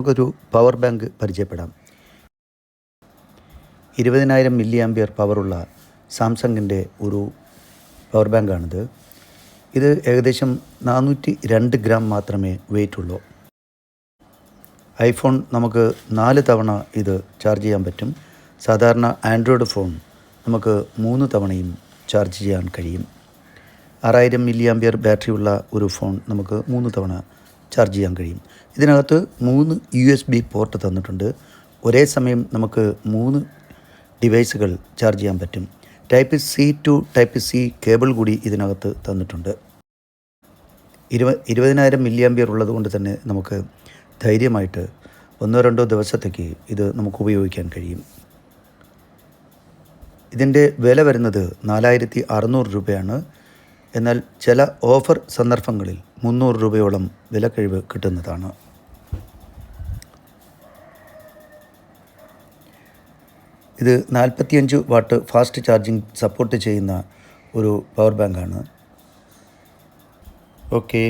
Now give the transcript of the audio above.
നമുക്കൊരു power bank പരിചയപ്പെടാം. 20,000 milli ampere പവറുള്ള സാംസങ്ങിൻ്റെ ഒരു പവർ ബാങ്കാണിത്. ഇത് ഏകദേശം 402 ഗ്രാം മാത്രമേ വെയിറ്റുള്ളൂ. ഐഫോൺ നമുക്ക് 4 തവണ ഇത് ചാർജ് ചെയ്യാൻ പറ്റും. സാധാരണ ആൻഡ്രോയിഡ് ഫോൺ നമുക്ക് 3 തവണയും ചാർജ് ചെയ്യാൻ കഴിയും. 6000 മില്ലി ആംപിയർ ബാറ്ററിയുള്ള ഒരു ഫോൺ നമുക്ക് 3 തവണ ചാർജ് ചെയ്യാൻ കഴിയും. ഇതിനകത്ത് 3 USB പോർട്ട് തന്നിട്ടുണ്ട്. ഒരേ സമയം നമുക്ക് 3 ഡിവൈസുകൾ ചാർജ് ചെയ്യാൻ പറ്റും. Type C to type C cable കൂടി ഇതിനകത്ത് തന്നിട്ടുണ്ട്. 20,000 മില്ലി ആംപിയർ ഉള്ളത് കൊണ്ട് തന്നെ നമുക്ക് ധൈര്യമായിട്ട് 1-2 ദിവസത്തേക്ക് ഇത് നമുക്ക് ഉപയോഗിക്കാൻ കഴിയും. ഇതിൻ്റെ വില വരുന്നത് 4,600 രൂപയാണ്. എന്നാൽ ചില ഓഫർ സന്ദർഭങ്ങളിൽ 300 രൂപയോളം വിലക്കിഴിവ് കിട്ടുന്നതാണ്. ഇത് 45 വാട്ട് ഫാസ്റ്റ് ചാർജിങ് സപ്പോർട്ട് ചെയ്യുന്ന ഒരു പവർ ബാങ്കാണ്. ഓക്കെ.